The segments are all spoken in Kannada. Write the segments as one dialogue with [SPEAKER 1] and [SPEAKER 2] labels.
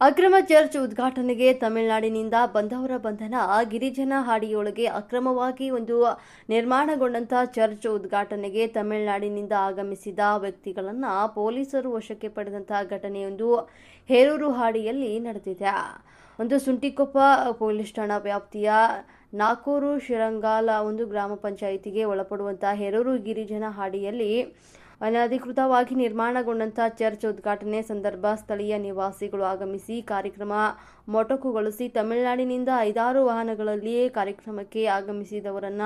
[SPEAKER 1] ಅಕ್ರಮ ಚರ್ಚ್ ಉದ್ಘಾಟನೆಗೆ ತಮಿಳುನಾಡಿನಿಂದ ಬಂದವರ ಬಂಧನ. ಗಿರಿಜನ ಹಾಡಿಯೊಳಗೆ ಅಕ್ರಮವಾಗಿ ಒಂದು ನಿರ್ಮಾಣಗೊಂಡಂತಹ ಚರ್ಚ್ ಉದ್ಘಾಟನೆಗೆ ತಮಿಳುನಾಡಿನಿಂದ ಆಗಮಿಸಿದ ವ್ಯಕ್ತಿಗಳನ್ನು ಪೊಲೀಸರು ವಶಕ್ಕೆ ಪಡೆದಂತಹ ಘಟನೆಯೊಂದು ಹೇರೂರು ಹಾಡಿಯಲ್ಲಿ ನಡೆದಿದೆ. ಒಂದು ಸುಂಟಿಕೊಪ್ಪ ಪೊಲೀಸ್ ಠಾಣಾ ವ್ಯಾಪ್ತಿಯ ನಾಕೂರು ಶಿರಂಗಾಲ ಒಂದು ಗ್ರಾಮ ಪಂಚಾಯಿತಿಗೆ ಒಳಪಡುವಂತಹ ಹೇರೂರು ಗಿರಿಜನ ಹಾಡಿಯಲ್ಲಿ ಅನಧಿಕೃತವಾಗಿ ನಿರ್ಮಾಣಗೊಂಡಂತಹ ಚರ್ಚ್ ಉದ್ಘಾಟನೆ ಸಂದರ್ಭ ಸ್ಥಳೀಯ ನಿವಾಸಿಗಳು ಆಗಮಿಸಿ ಕಾರ್ಯಕ್ರಮ ಮೊಟಕುಗೊಳಿಸಿ ತಮಿಳುನಾಡಿನಿಂದ 5-6 ವಾಹನಗಳಲ್ಲಿ ಕಾರ್ಯಕ್ರಮಕ್ಕೆ ಆಗಮಿಸಿದವರನ್ನ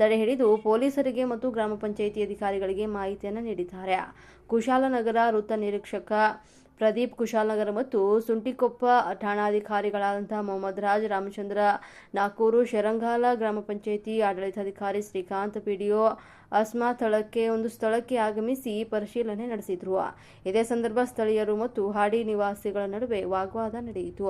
[SPEAKER 1] ತಡೆಹಿಡಿದು ಪೊಲೀಸರಿಗೆ ಮತ್ತು ಗ್ರಾಮ ಪಂಚಾಯಿತಿ ಅಧಿಕಾರಿಗಳಿಗೆ ಮಾಹಿತಿಯನ್ನು ನೀಡಿದ್ದಾರೆ. ಕುಶಾಲನಗರ ವೃತ್ತ ನಿರೀಕ್ಷಕ ಪ್ರದೀಪ್ ಕುಶಾಲನಗರ ಮತ್ತು ಸುಂಟಿಕೊಪ್ಪ ಠಾಣಾಧಿಕಾರಿಗಳಾದಂತಹ ಮೊಹಮ್ಮದ್ ರಾಜ್, ರಾಮಚಂದ್ರ ನಾಕೂರು, ಶರಂಗಾಲ ಗ್ರಾಮ ಪಂಚಾಯಿತಿ ಆಡಳಿತಾಧಿಕಾರಿ ಶ್ರೀಕಾಂತ್, ಪಿಡಿಒ ಅಸ್ಮಾ ಸ್ಥಳಕ್ಕೆ ಆಗಮಿಸಿ ಪರಿಶೀಲನೆ ನಡೆಸಿದ್ರು. ಇದೇ ಸಂದರ್ಭ ಸ್ಥಳೀಯರು ಮತ್ತು ಹಾಡಿ ನಿವಾಸಿಗಳ ನಡುವೆ ವಾಗ್ವಾದ ನಡೆಯಿತು.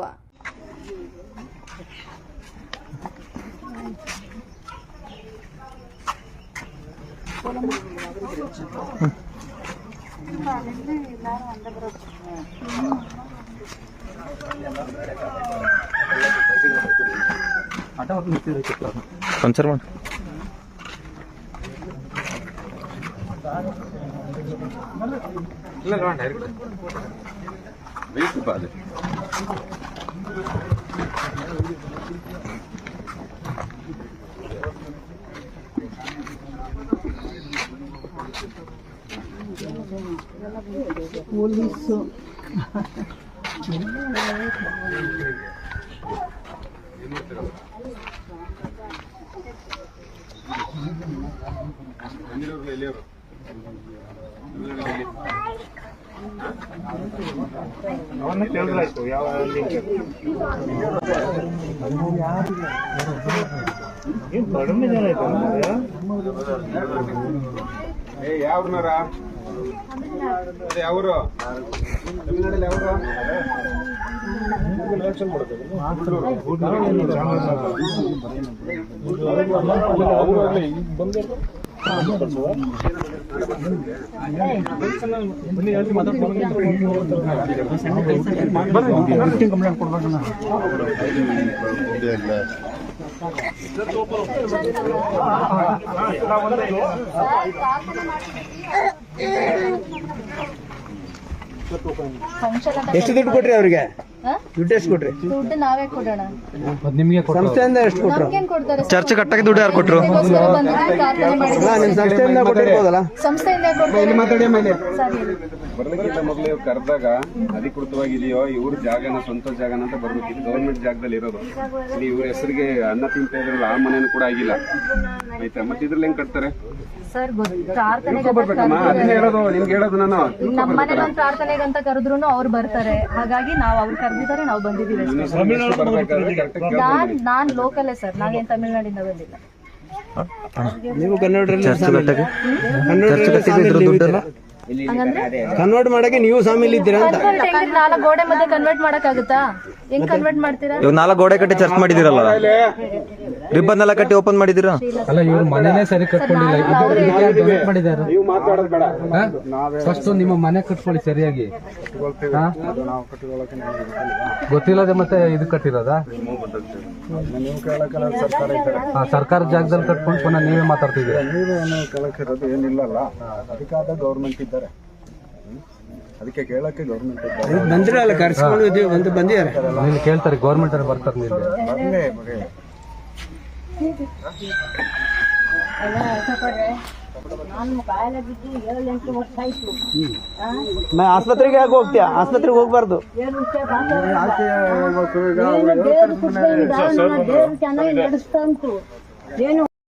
[SPEAKER 2] ಪೊಲೀಸು
[SPEAKER 3] ಅವನ್ನ ಕೇಳಿದ್ರಾಯ್ತು. ಯಾವ ಕಡಿಮೆ ಜನ ಆಯ್ತು.
[SPEAKER 4] ಯಾವ್ರನಾರ ಅವರು ತಮಿಳ್ನಾಡಲ್ಲಿ ಅವರು ಎಲೆಕ್ಷನ್
[SPEAKER 5] ಎಷ್ಟು ದುಡ್ಡು ಕೊಟ್ರಿ ಅವ್ರಿಗೆ? ದುಡ್ಡು ಎಷ್ಟು ಕೊಟ್ರಿ?
[SPEAKER 2] ದುಡ್ಡು ನಾವೇ ಕೊಡೋಣ.
[SPEAKER 5] ನಿಮ್ಗೆ ಸಂಸ್ಥೆಯಿಂದ ಎಷ್ಟು ಕೊಟ್ರು?
[SPEAKER 6] ಚರ್ಚ್ ಕಟ್ಟಕ್ಕೆ ದುಡ್ಡು ಯಾರು ಕೊಟ್ರು?
[SPEAKER 5] ನಿಮ್ ಸಂಸ್ಥೆಯಿಂದ ಕೊಟ್ಟಿರ್ಬೋದಲ್ಲ?
[SPEAKER 2] ಸಂಸ್ಥೆಯಿಂದ
[SPEAKER 4] ಬರ್ಲಿಕ್ಕಿಂತ ಮೊದಲೇ ಕರೆದಾಗ ಅಧಿಕೃತವಾಗಿದೆಯೋ ಇವ್ರ ಜಾಗನ ಸ್ವಂತ ಜಾಗನ ಅಂತ ಬರ್ಬೇಕಿತ್ತು. ಗೌರ್ಮೆಂಟ್ ಜಾಗದಲ್ಲಿ ಇರೋದು ಇಲ್ಲಿ ಇವ್ರ ಹೆಸರಿಗೆ ಅನ್ನ ತಿಂತ ಇದ್ರಲ್ಲ, ಆ ಮನೇನು ಕೂಡ ಆಗಿಲ್ಲ. ಆಯ್ತಾ? ಮತ್ತೆ ಇದ್ರಲ್ಲಿ ಹೆಂಗ್ ಕಟ್ತಾರೆ
[SPEAKER 2] ಸರ್? ಪ್ರಾರ್ಥನೆಗೆ
[SPEAKER 4] ಅದನ್ನೇ ಹೇಳೋದು, ನಿಮ್ಗೆ ಹೇಳೋದು ನಾನು.
[SPEAKER 2] ನಮ್ಮ ಮನೇಲಿ ಒಂದು ಪ್ರಾರ್ಥನೆಗೆ ಅಂತ ಕರೆದ್ರು ಅವ್ರು ಬರ್ತಾರೆ. ಹಾಗಾಗಿ ನಾವು ಅವ್ರು ಕರೆದಿದ್ದಾರೆ, ನಾವು ಬಂದಿದ್ದೀವಿ. ನಾನ್ ಲೋಕಲೇ ಸರ್, ನಾವೇನ್ ತಮಿಳ್ನಾಡಿಂದ ಬಂದಿಲ್ಲ.
[SPEAKER 5] ನೀವು ಕನ್ವರ್ಟ್ ಮಾಡಕ್ಕೆ ನೀವು ಸಾಮಿಲ್ ಇದ್ದೀರಾ ಅಂತ?
[SPEAKER 2] 4 ಗೋಡೆ ಮಧ್ಯೆ ಕನ್ವರ್ಟ್ ಮಾಡಕ್ ಆಗುತ್ತಾ? ಹೆಂಗ್ ಕನ್ವರ್ಟ್ ಮಾಡ್ತೀರಾ?
[SPEAKER 6] ಇವಾಗ 4 ಗೋಡೆ ಕಟ್ಟಿ ಚರ್ಚ್ ಮಾಡಿದಿರಲ್ಲ, ರಿಬ್ಬನ್ ಎಲ್ಲ ಕಟ್ಟಿ ಓಪನ್ ಮಾಡಿದಿರಾ?
[SPEAKER 7] ಅಲ್ಲ, ಇವ್ರು ಮನೆನೇ ಸರಿ ಕಟ್ಕೊಂಡಿಲ್ಲ. ಡೊನೇಟ್ ಮಾಡಿದ್ದಾರೆ.
[SPEAKER 4] ನೀವು ಮಾತಾಡೋದು ಬೇಡ.
[SPEAKER 7] ಫಸ್ಟ್ ನಿಮ್ಮ ಮನೆ ಕಟ್ಕೊಳ್ಳಿ ಸರಿಯಾಗಿ. ಗೊತ್ತಿಲ್ಲದೆ ಮತ್ತೆ ಇದು ಕಟ್ಟಿರೋದಾ? ಸರ್ಕಾರ ಜಾಗದಲ್ಲಿ ಕಟ್ಕೊಂಡು ಪುನಃ ನೀವೇ ಮಾತಾಡ್ತಿದ್ದೀರಾ.
[SPEAKER 4] ನೀವೇನು ಕೇಳಕ್ಕಿರೋದು ಏನಿಲ್ಲಲ್ಲ, ಅದಕ್ಕಾದ ಗೌರ್ಮೆಂಟ್ ಇದ್ದಾರೆ, ಅದಕ್ಕೆ ಕೇಳಕ್ಕೆ ಗೌರ್ಮೆಂಟ್ ಇದ್ದಾರೆ.
[SPEAKER 5] ಬಂದಿರಲ್ಲ, ಕರ್ಸ್ಕೊಂಡು ಒಂದು ಬಂದಿದ್ದಾರೆ.
[SPEAKER 7] ನೀವು ಕೇಳ್ತಾರೆ, ಗೌರ್ಮೆಂಟ್ ಅವ್ರು ಬರ್ತಾರೆ. ನೀವು
[SPEAKER 5] ಆಸ್ಪತ್ರೆಗೆ ಯಾಕೆ ಹೋಗ್ತೀಯಾ? ಆಸ್ಪತ್ರೆಗೆ ಹೋಗ್ಬಾರ್ದು.
[SPEAKER 2] ಚೆನ್ನಾಗಿ ನಡೆಸ್ತಾ ಉಂಟು ಏನು